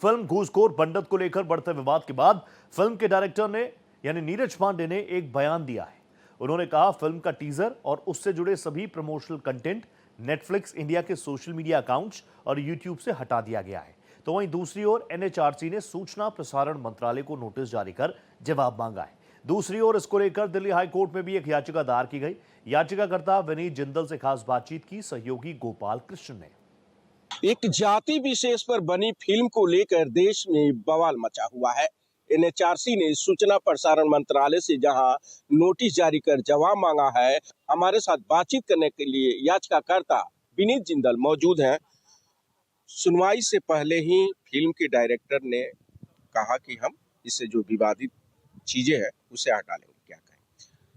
Film घूसखोर पंडित को लेकर बढ़ते विवाद के बाद फिल्म के डायरेक्टर ने यानी नीरज पांडे ने एक बयान दिया है। उन्होंने कहा फिल्म का टीजर और उससे जुड़े सभी प्रमोशनल कंटेंट नेटफ्लिक्स इंडिया के सोशल मीडिया अकाउंट्स और यूट्यूब से हटा दिया गया है। तो वहीं दूसरी ओर एनएचआरसी ने सूचना प्रसारण मंत्रालय को नोटिस जारी कर जवाब मांगा है। दूसरी ओर इसको लेकर दिल्ली हाई कोर्ट में भी एक याचिका दायर की गई। याचिकाकर्ता विनीत जिंदल से खास बातचीत की सहयोगी गोपाल कृष्ण ने। एक जाति विशेष पर बनी फिल्म को लेकर देश में बवाल मचा हुआ है। एनएचआरसी ने सूचना प्रसारण मंत्रालय से जहां नोटिस जारी कर जवाब मांगा है। हमारे साथ बातचीत करने के लिए याचिकाकर्ता विनीत जिंदल मौजूद हैं। सुनवाई से पहले ही फिल्म के डायरेक्टर ने कहा कि हम इससे जो विवादित चीजें हैं उसे हटा लेंगे। क्या कहें?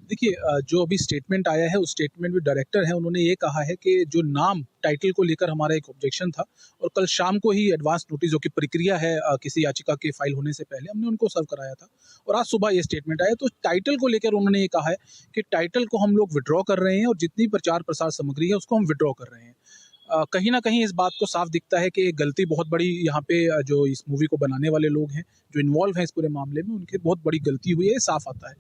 देखिए, जो अभी स्टेटमेंट आया है उस स्टेटमेंट में डायरेक्टर है उन्होंने ये कहा है कि जो नाम टाइटल को लेकर हमारा एक ऑब्जेक्शन था और कल शाम को ही एडवांस नोटिस जो कि प्रक्रिया है किसी याचिका के फाइल होने से पहले हमने उनको सर्व कराया था और आज सुबह ये स्टेटमेंट आया। तो टाइटल को लेकर उन्होंने ये कहा है कि टाइटल को हम लोग विड्रॉ कर रहे हैं और जितनी प्रचार प्रसार सामग्री है उसको हम विड्रॉ कर रहे हैं। कहीं ना कहीं इस बात को साफ दिखता है कि गलती बहुत बड़ी यहाँ पे जो इस मूवी को बनाने वाले लोग हैं जो इन्वॉल्व हैं इस पूरे मामले में उनकी बहुत बड़ी गलती हुई है, साफ आता है।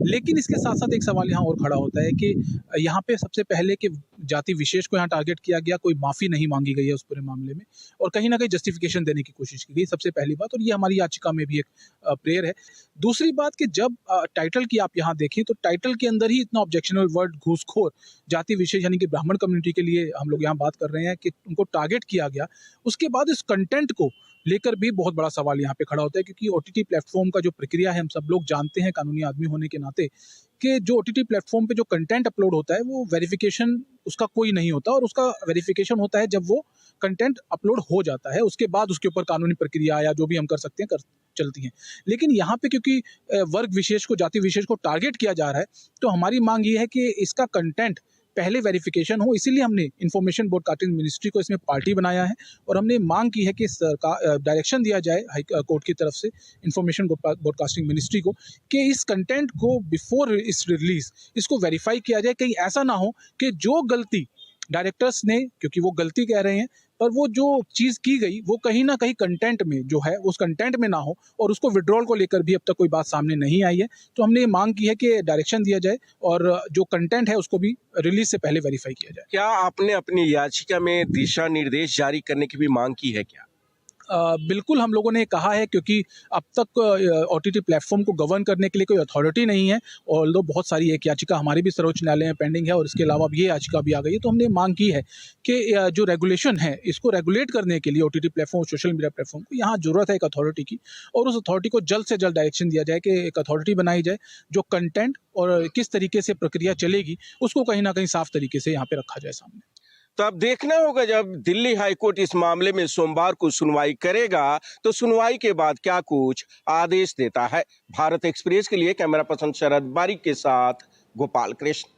लेकिन इसके साथ साथ एक सवाल यहाँ और खड़ा होता है कि यहाँ पे सबसे पहले कि जाति विशेष को यहाँ टारगेट किया गया, कोई माफ़ी नहीं मांगी गई है उस पूरे मामले में और कहीं ना कहीं जस्टिफिकेशन देने की कोशिश की गई, सबसे पहली बात। और ये हमारी याचिका में भी एक प्रेयर है। दूसरी बात कि जब टाइटल की आप यहाँ देखें तो टाइटल के अंदर ही इतना ऑब्जेक्शनल वर्ड घूसखोर जाति विशेष यानी कि ब्राह्मण कम्युनिटी के लिए हम लोग यहाँ बात कर रहे हैं कि उनको टारगेट किया गया। उसके बाद इस कंटेंट को लेकर भी बहुत बड़ा सवाल यहाँ पे खड़ा होता है क्योंकि ओटीटी प्लेटफॉर्म का जो प्रक्रिया है हम सब लोग जानते हैं कानूनी आदमी होने के नाते कि जो ओटीटी प्लेटफॉर्म पे जो कंटेंट अपलोड होता है वो वेरिफिकेशन उसका कोई नहीं होता और उसका वेरिफिकेशन होता है जब वो कंटेंट अपलोड हो जाता है, उसके बाद उसके ऊपर कानूनी प्रक्रिया या जो भी हम कर सकते हैं कर चलती हैं। लेकिन यहाँ पे क्योंकि वर्ग विशेष को जाति विशेष को टारगेट किया जा रहा है तो हमारी मांग ये है कि इसका कंटेंट पहले वेरिफिकेशन हो, इसीलिए हमने इंफॉर्मेशन ब्रॉडकास्टिंग मिनिस्ट्री को इसमें पार्टी बनाया है और हमने मांग की है कि सरकार डायरेक्शन दिया जाए हाई कोर्ट की तरफ से इंफॉर्मेशन ब्रॉडकास्टिंग मिनिस्ट्री को कि इस कंटेंट को बिफोर इस रिलीज इसको वेरीफाई किया जाए। कहीं ऐसा ना हो कि जो गलती डायरेक्टर्स ने, क्योंकि वो गलती कह रहे हैं, पर वो जो चीज़ की गई वो कहीं ना कहीं कंटेंट में जो है उस कंटेंट में ना हो और उसको विड्रॉल को लेकर भी अब तक कोई बात सामने नहीं आई है। तो हमने ये मांग की है कि डायरेक्शन दिया जाए और जो कंटेंट है उसको भी रिलीज से पहले वेरीफाई किया जाए। क्या आपने अपनी याचिका में दिशा निर्देश जारी करने की भी मांग की है क्या? बिल्कुल हम लोगों ने कहा है क्योंकि अब तक ओटीटी प्लेटफॉर्म को गवर्न करने के लिए कोई अथॉरिटी नहीं है और बहुत सारी एक याचिका हमारी भी सर्वोच्च न्यायालय में पेंडिंग है और इसके अलावा अब ये याचिका भी आ गई है। तो हमने मांग की है कि जो रेगुलेशन है इसको रेगुलेट करने के लिए OTT platform social media platform को यहाँ जरूरत है एक अथॉरिटी की और उस अथॉरिटी को जल्द से जल्द डायरेक्शन दिया जाए कि एक अथॉरिटी बनाई जाए जो कंटेंट और किस तरीके से प्रक्रिया चलेगी उसको कहीं ना कहीं साफ तरीके से यहाँ पे रखा जाए सामने। तो अब देखना होगा जब दिल्ली हाईकोर्ट इस मामले में सोमवार को सुनवाई करेगा तो सुनवाई के बाद क्या कुछ आदेश देता है। भारत एक्सप्रेस के लिए कैमरा पर्सन शरद बारिक के साथ गोपाल कृष्ण।